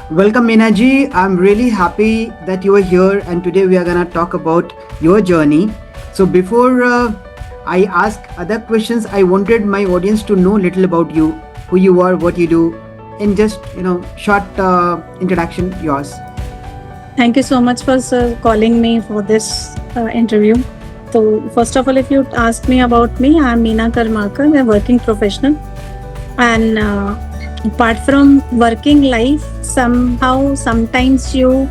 Welcome, Minaji. I'm really happy that you are here, and today we are gonna talk about your journey. So, before I ask other questions, I wanted my audience to know little about you, who you are, what you do, in just short introduction. Yours. Thank you so much for calling me for this interview. So, first of all, if you ask me about me, I'm Meena Karmakar, a working professional. And apart from working life, sometimes you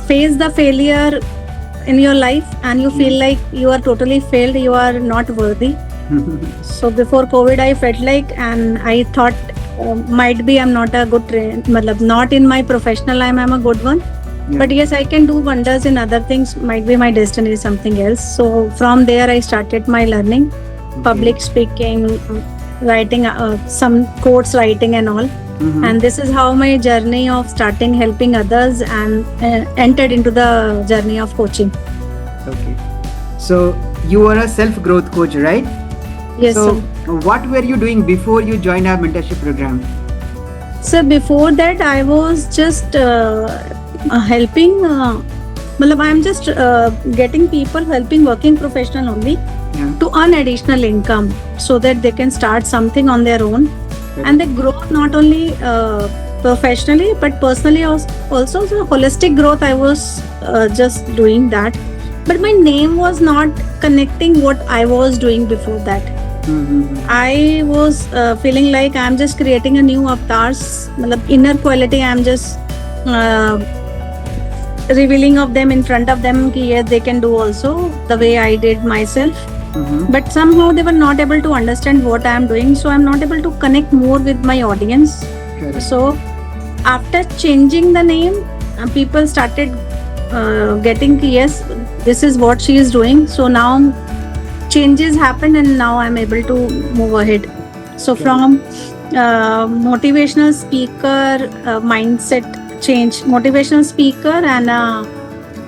face the failure in your life and you feel like you are totally failed, you are not worthy. So before COVID, I felt like, and I thought might be I'm not a good not in my professional line I'm a good one. Yeah. But yes, I can do wonders in other things. Might be my destiny is something else. So from there, I started my learning, public speaking, writing, some quotes writing and all. Mhm. And this is how my journey of starting helping others and entered into the journey of coaching. Okay. So you are a self-growth coach, right? Yes, So sir. what were you doing before you joined our mentorship program? So before that, I was just helping. I'm just getting people, helping working professional only Yeah. to earn additional income so that they can start something on their own and they grow not only professionally but personally also. So holistic growth, I was just doing that, but my name was not connecting what I was doing before that. Mhm. I was feeling like I'm just creating a new avatars, inner quality. I'm just revealing of them in front of them. Ki yes, they can do also the way I did myself. Mhm. But somehow they were not able to understand what I am doing, so I'm not able to connect more with my audience. Correct. So after changing the name, people started getting ki yes, this is what she is doing. So now changes happened and now I'm able to move ahead. So from motivational speaker, mindset change, motivational speaker and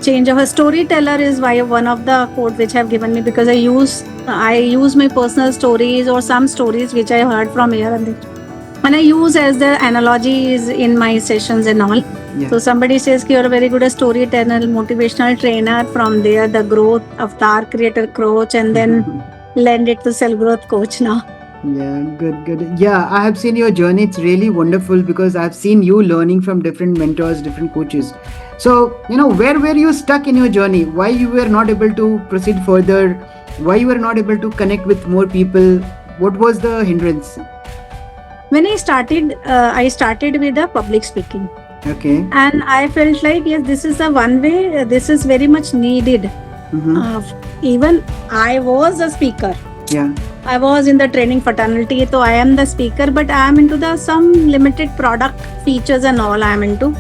change of a storyteller is why one of the quotes which have given me, because I use my personal stories or some stories which I heard from here and I use as the analogies in my sessions and all. Yeah. So somebody says ki you're a very good storyteller, motivational trainer. From there, the growth avatar creator coach, and then lend it to self growth coach now. Yeah, good. Yeah, I have seen your journey. It's really wonderful because I've seen you learning from different mentors, different coaches. So, where were you stuck in your journey? Why you were not able to proceed further? Why you were not able to connect with more people? What was the hindrance? When I started with the public speaking. Okay. And I felt like, yes, this is the one way, this is very much needed. Even I was a speaker. Yeah. I was in the training fraternity, so I am the speaker, but I am into the some limited product features and all I am into.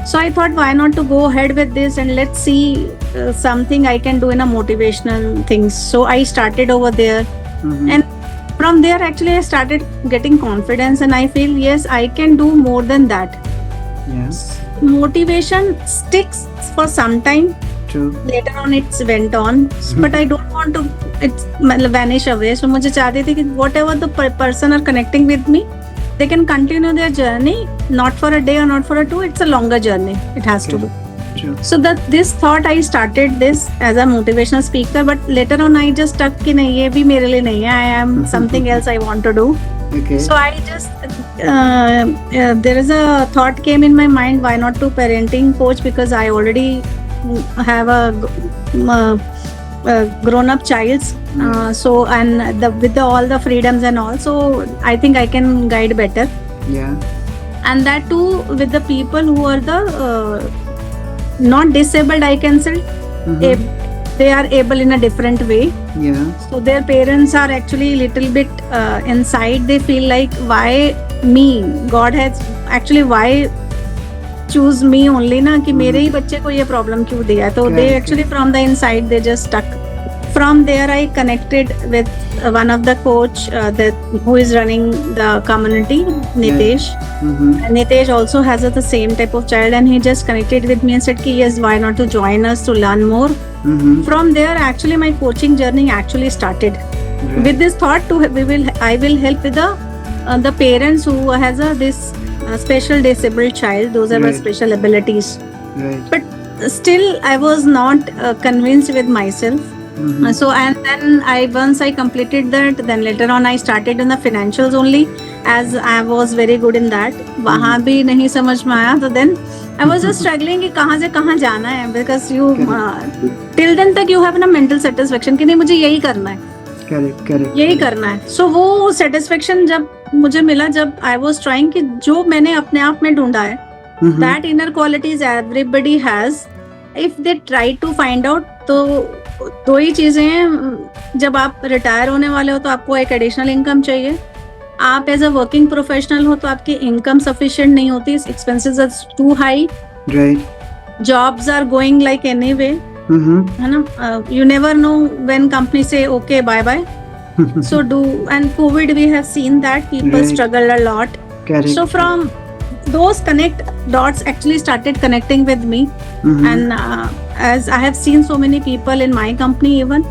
So I thought, why not to go ahead with this and let's see something I can do in a motivational things. So I started over there, and from there actually I started getting confidence, and I feel yes, I can do more than that. Yes. Motivation sticks for some time. True. Later on it went on, but I don't want to vanish away. So मुझे चाहती थी कि whatever the person are connecting with me, they can continue their journey, not for a day or not for a two. It's a longer journey. It has to be. True. So this thought, I started this as a motivational speaker, but later on I just stuck कि नहीं ये भी मेरे लिए नहीं है. I am something else I want to do. Okay. So I just there is a thought came in my mind, why not to parenting coach, because I already have a grown up child, so and with all the freedoms and all, so I think I can guide better. Yeah. And that too with the people who are the not disabled, I can say. They are able in a different way. Yeah. So their parents are actually little bit inside. They feel like, why me? God has actually why choose me only ना कि मेरे ही बच्चे को ये problem क्यों दिया? तो they actually from the inside they just stuck. From there I connected with one of the coach who is running the community, Nitesh. And Nitesh also has the same type of child, and he just connected with me and said ki yes, why not to join us to learn more. From there actually my coaching journey actually started. With this thought I will help with the parents who has this special disabled child. Those are my Right. special abilities. Right. But still, I was not convinced with myself. Mhm. So and then once I completed that, then later on I started in the financials only, as I was very good in that. वहाँ भी नहीं समझ में आया, तो then I was just struggling कि कहाँ से कहाँ जाना है, because you till then तक you have ना mental satisfaction कि नहीं मुझे यही करना है, Correct. Correct. यही करना है. So वो satisfaction जब मुझे मिला, जब I was trying कि जो मैंने अपने आप में ढूंढा है, Mhm. that inner qualities everybody has, if they try to find out. तो दो ही चीजें हैं, जब आप रिटायर होने वाले हो तो आपको एक एडिशनल इनकम चाहिए. आप एज अ वर्किंग प्रोफेशनल हो तो आपकी इनकम सफिशिएंट नहीं होती, expenses are too high, Right. Jobs are going like anyway, Mhm. है ना. You never know when company से okay bye bye. So do, and COVID we have seen that people Right. struggle a lot. Correct. So from those connect dots actually started connecting with me. Mhm. And as I have seen so many people in my company even,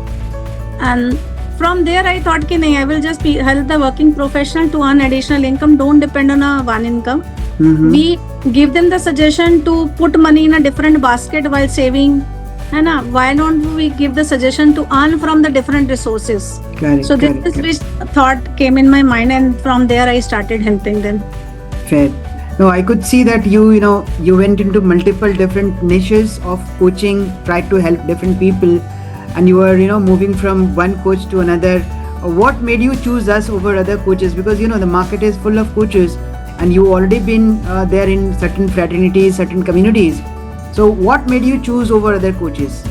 and from there I thought ki nahi, I will just help the working professional to earn additional income. Don't depend on a one income. Mhm. We give them the suggestion to put money in a different basket while saving, है ना. Why don't we give the suggestion to earn from the different resources? Correct. So this Correct. is which thought came in my mind, and from there I started helping them. Fair. No, I could see that you went into multiple different niches of coaching, tried to help different people, and you were moving from one coach to another. What made you choose us over other coaches? Because the market is full of coaches, and you already been there in certain fraternities, certain communities. So what made you choose over other coaches?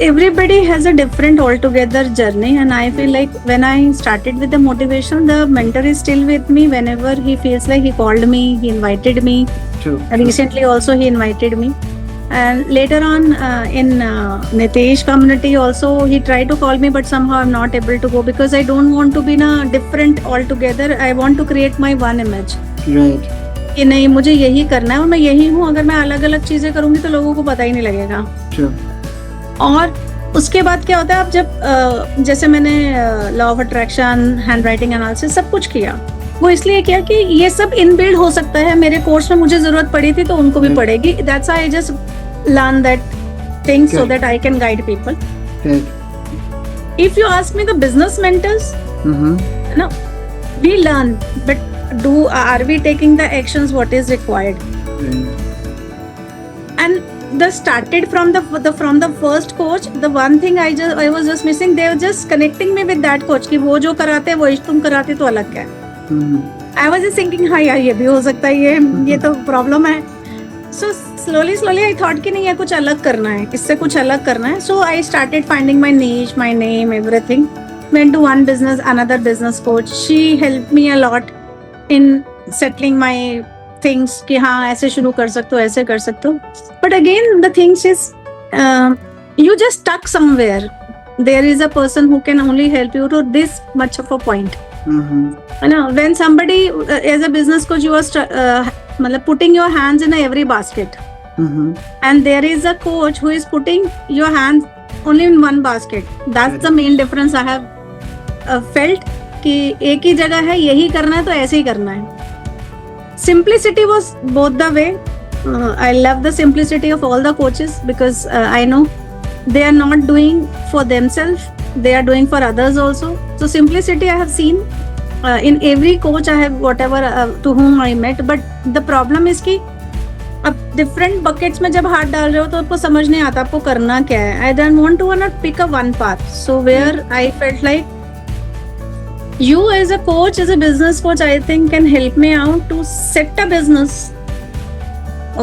Everybody has a different altogether journey, and I feel like when I started with the motivation, the mentor is still with me. Whenever he feels like, he called me, he invited me. True. Recently also he invited me, and later on in Nitesh community also he tried to call me, but somehow I'm not able to go because I don't want to be in a different altogether. I want to create my one image. Right. कि नहीं मुझे यही करना है और मैं यही हूँ. अगर मैं अलग अलग चीजें करूंगी तो लोगों को पता ही नहीं लगेगा. True. और उसके बाद क्या होता है, आप जब जैसे मैंने law of attraction, hand writing analysis सब कुछ किया, वो इसलिए किया कि ये सब इनबिल्ड हो सकता है. मेरे कोर्स में मुझे जरूरत पड़ी थी तो उनको भी पड़ेगी. That's I just learn that thing so that I can guide people. Fair. If you ask me the business mentors, Mhm. no, we learn, but are we taking the actions what is required? Right. And the started from the first coach. The one thing I was just missing, they were just connecting me with that coach कि वो जो कराते हैं वो तुम कराते तो अलग क्या है. Mhm. I was just thinking हाँ यार ये भी हो सकता है, ये तो प्रॉब्लम है. So slowly I thought कि नहीं ये कुछ अलग करना है, इससे कुछ अलग करना है. So I started finding my niche, my name, everything. Went to one business, another business coach. She helped me a lot in settling my things कि हाँ ऐसे शुरू कर सकते हो, ऐसे कर सकते हो. But again the things is you just stuck somewhere. There is a person who can only help you to this much of a point. Mhm. You know, when somebody as a business coach, you are मतलब putting your hands in every basket, Mhm. and there is a coach who is putting your hands only in one basket. That's the main difference I have felt कि एक ही जगह है, यही करना है तो ऐसे ही करना है. Simplicity was both the way. I love the simplicity of all the coaches because I know they are not doing for themselves, they are doing for others also. So simplicity I have seen in every coach I have, whatever to whom I met. But the problem is कि अब different buckets में जब हाथ डाल रहे हो तो आपको समझ नहीं आता आपको करना क्या है. I don't want to not pick a one path. So where I felt like you as a coach, as a business coach, I think can help me out to set a business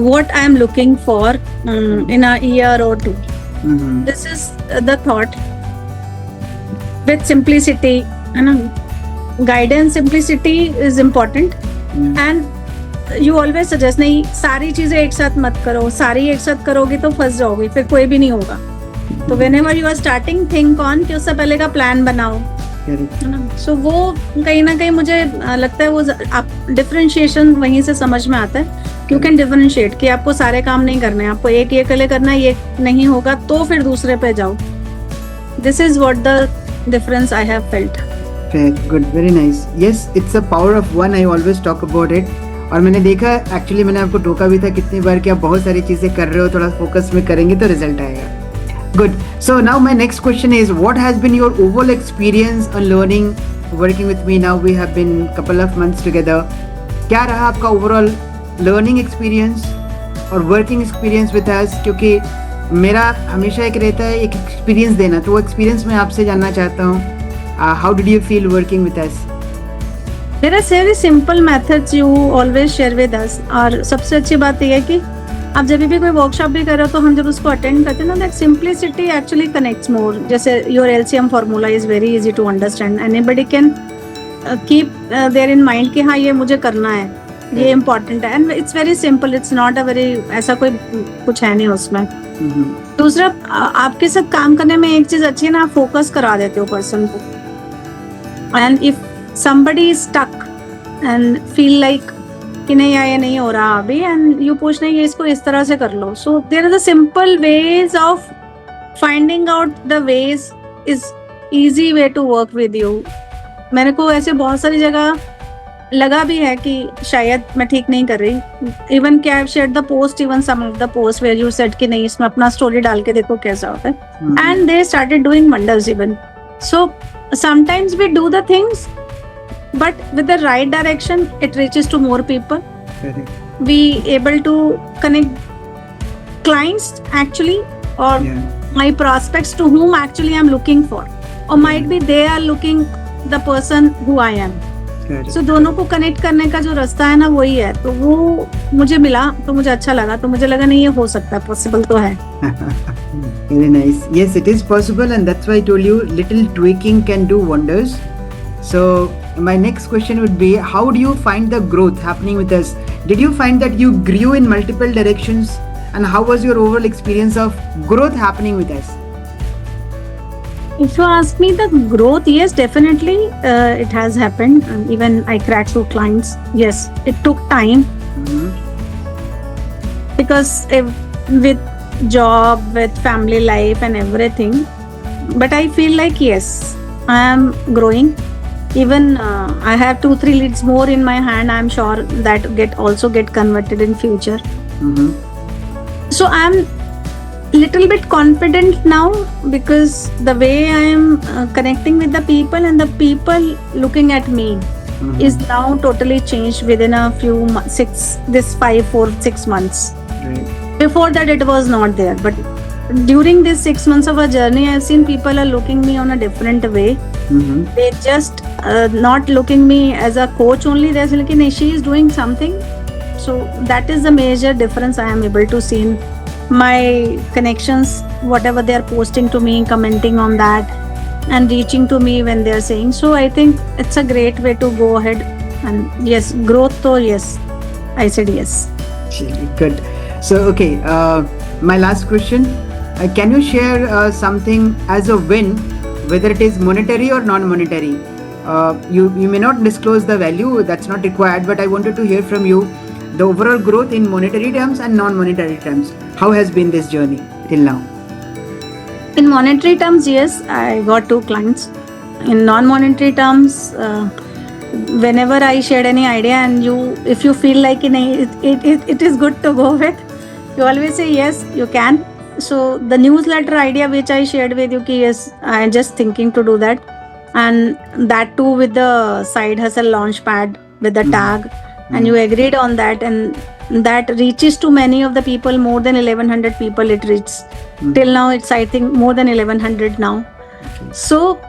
what I am looking for in a year or two. Mhm. This is the thought. With simplicity, guidance, simplicity is important. And you always suggest नहीं सारी चीजें एक साथ मत करो, सारी एक साथ करोगे तो फंस जाओगे, फिर कोई भी नहीं होगा. तो whenever you are starting, think on कि उससे पहले का प्लान बनाओ. Correct. है ना. सो वो कहीं ना कहीं मुझे लगता है वो आप डिफरेंशिएशन वहीं से समझ में आता है. यू कैन डिफरेंशिएट कि आपको सारे काम नहीं करने हैं, आपको एक ये के लिए करना है, ये नहीं होगा तो फिर दूसरे पे जाओ. This is what the difference I have felt. Fair, good, very nice. Yes, it's a power of one. I always talk about it. और मैंने देखा, एक्चुअली मैंने आपको टोका भी था कितनी बार कि आप बहुत सारी चीज़ें कर रहे हो, थोड़ा फोकस में करेंगे तो रिजल्ट आएगा. Good. So now my next question is, what has been your overall experience on learning, working with me now? We have been couple of months together. क्या रहा आपका overall learning experience और working experience with us? क्योंकि मेरा हमेशा एक रहता है एक experience देना, तो वो experience मैं आपसे जानना चाहता हूँ. How did you feel working with us? There are very simple methods you always share with us. और सबसे अच्छी बात यह है कि आप जब भी कोई वर्कशॉप भी कर रहे हो तो हम जब उसको अटेंड करते हैं ना, that simplicity actually connects more. जैसे your LCM formula is very easy to understand. Anybody can keep there in mind कि हाँ ये मुझे करना है, ये इम्पोर्टेंट है. And it's very simple, it's not a very, ऐसा कोई कुछ है नहीं उसमें. दूसरा, आपके साथ काम करने में एक चीज अच्छी है ना, आप फोकस करा देते हो पर्सन को. And if somebody is stuck and feel like कि नहीं ये नहीं हो रहा अभी, and you पूछ नहीं, ये इसको इस तरह से कर लो. So there are the simple ways of finding out the ways is easy way to work with you. मेरे को ऐसे बहुत सारी जगह लगा भी है कि शायद मैं ठीक नहीं कर रही. Even कि I've shared the post, even some of the posts where you said कि नहीं इसमें अपना स्टोरी डाल के देखो कैसा होता है. And they started doing wonders even. So sometimes we do the things, but with the right direction it reaches to more people. Correct. We able to connect clients actually, or my prospects to whom actually I'm looking for, or might be they are looking the person who I am. Correct. So दोनों को connect करने का जो रास्ता है ना वही है. तो वो मुझे मिला तो मुझे अच्छा लगा, तो मुझे लगा नहीं ये हो सकता है, पॉसिबल तो है. Very nice. Yes, it is possible, and that's why I told you little tweaking can do wonders. So my next question would be, how do you find the growth happening with us? Did you find that you grew in multiple directions, and how was your overall experience of growth happening with us? If you ask me the growth, yes, definitely it has happened. And even I cracked 2 clients. Yes, it took time because with job, with family life and everything. But I feel like yes, I am growing. Even I have 2-3 leads more in my hand. I'm sure that get converted in future. So I'm little bit confident now because the way I am connecting with the people and the people looking at me is now totally changed within a few 6 months. Right. Before that it was not there, but during these 6 months of a journey, I've seen people are looking me on a different way. They just not looking me as a coach only. They're looking, she is doing something. So that is the major difference I am able to see in my connections, whatever they are posting to me, commenting on that, and reaching to me when they are saying. So I think it's a great way to go ahead. And yes, growth, so yes, I said yes. Good. So okay, my last question. Can you share something as a win, whether it is monetary or non-monetary? You may not disclose the value, that's not required, but I wanted to hear from you the overall growth in monetary terms and non-monetary terms. How has been this journey till now? In monetary terms, yes, I got 2 clients. In non-monetary terms, whenever I shared any idea and if you feel like it is good to go with, you always say yes, you can. So the newsletter idea which I shared with you, yes, I am just thinking to do that, and that too with the side hustle launchpad with the tag, and you agreed on that, and that reaches to many of the people, more than 1100 people it reaches. Till now it's I think more than 1100 now. So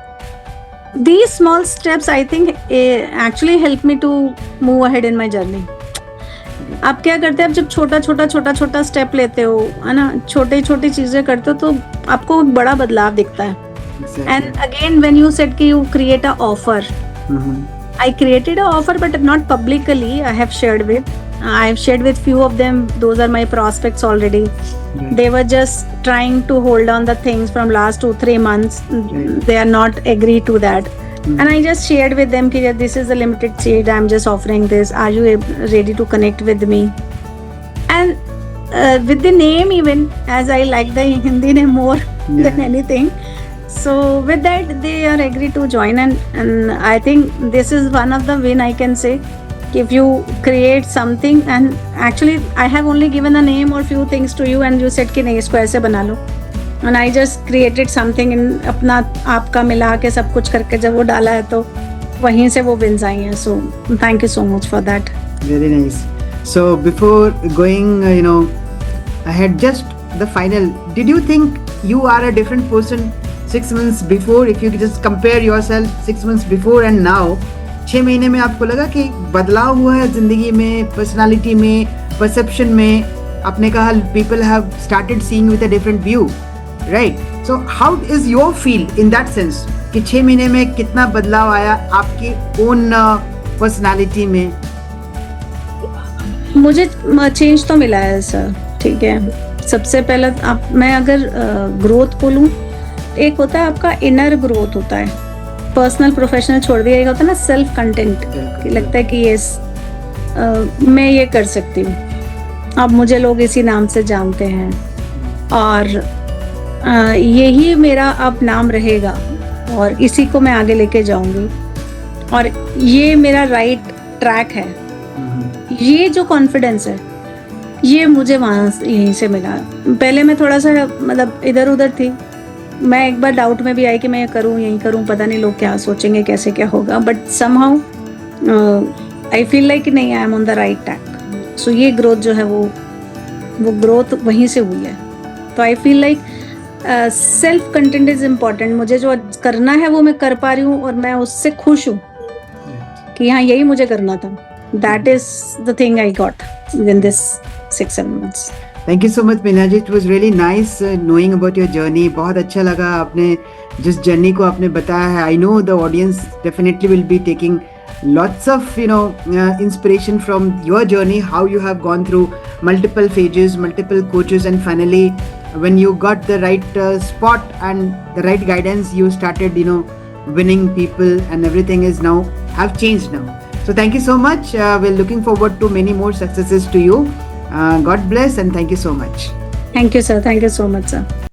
these small steps I think actually help me to move ahead in my journey. आप क्या करते हैं, आप जब छोटा step लेते हो है ना, छोटी चीजें करते हो तो आपको बड़ा बदलाव दिखता है. And again when you said कि you create a offer, I created a offer but not publicly. I have shared with few of them. Those are my prospects already. They were just trying to hold on the things from last 2-3 months. They are not agree to that. And I just shared with them that this is a limited seed, I'm just offering this, are you ready to connect with me? And with the name, even as I like the Hindi name more than anything, So with that, they are agreed to join, and I think this is one of the win I can say. If you create something, and actually I have only given a name or few things to you, and you said कि नहीं इसको ऐसे बना लो, and I just created something in अपना आपका मिला के सब कुछ करके जब वो डाला है तो वहीं से वो wins आई हैं. So thank you so much for that. Very nice. So before going, ahead, just the final. Did you think you are a different person 6 months before? If you just compare yourself 6 months before and now, 6 महीने में आपको लगा कि बदलाव हुआ है जिंदगी में, पर्सनालिटी में, परसेप्शन में? आपने कहा people have started seeing with a different view, right? So how is your feel in that sense कि 6 महीने में कितना बदलाव आया आपकी own पर्सनालिटी में? मुझे चेंज तो मिला है सर, ठीक है. सबसे पहले आप मैं अगर ग्रोथ बोलूँ, एक होता है आपका इनर ग्रोथ होता है, पर्सनल प्रोफेशनल छोड़ दिया, एक होता है ना सेल्फ कंटेंट, लगता है कि यस मैं ये कर सकती हूँ, अब मुझे लोग इसी नाम से जानते हैं और यही मेरा अब नाम रहेगा और इसी को मैं आगे लेके जाऊंगी और ये मेरा राइट ट्रैक है. ये जो कॉन्फिडेंस है ये मुझे वहाँ यहीं से मिला. पहले मैं थोड़ा सा मतलब इधर उधर थी, मैं एक बार डाउट में भी आई कि मैं करूँ यहीं करूँ, पता नहीं लोग क्या सोचेंगे, कैसे क्या होगा, but somehow I feel like नहीं, I am on the right track. So ये ग्रोथ जो है वो ग्रोथ वहीं से हुई है. तो आई feel like self content is important. मुझे जो करना है वो मैं कर पा रही हूँ और मैं उससे खुश हूँ कि हाँ यही मुझे करना था. That is the thing I got in this 6-7 months. Thank you so much Meena ji. It was really nice knowing about your journey. बहुत अच्छा लगा आपने जिस जर्नी को आपने बताया है. I know the audience definitely will be taking lots of inspiration from your journey, how you have gone through multiple phases, multiple coaches, and finally when you got the right spot and the right guidance, you started winning people, and everything is now have changed now. So thank you so much. We're looking forward to many more successes to you. God bless and thank you so much. Thank you, sir. Thank you so much, sir.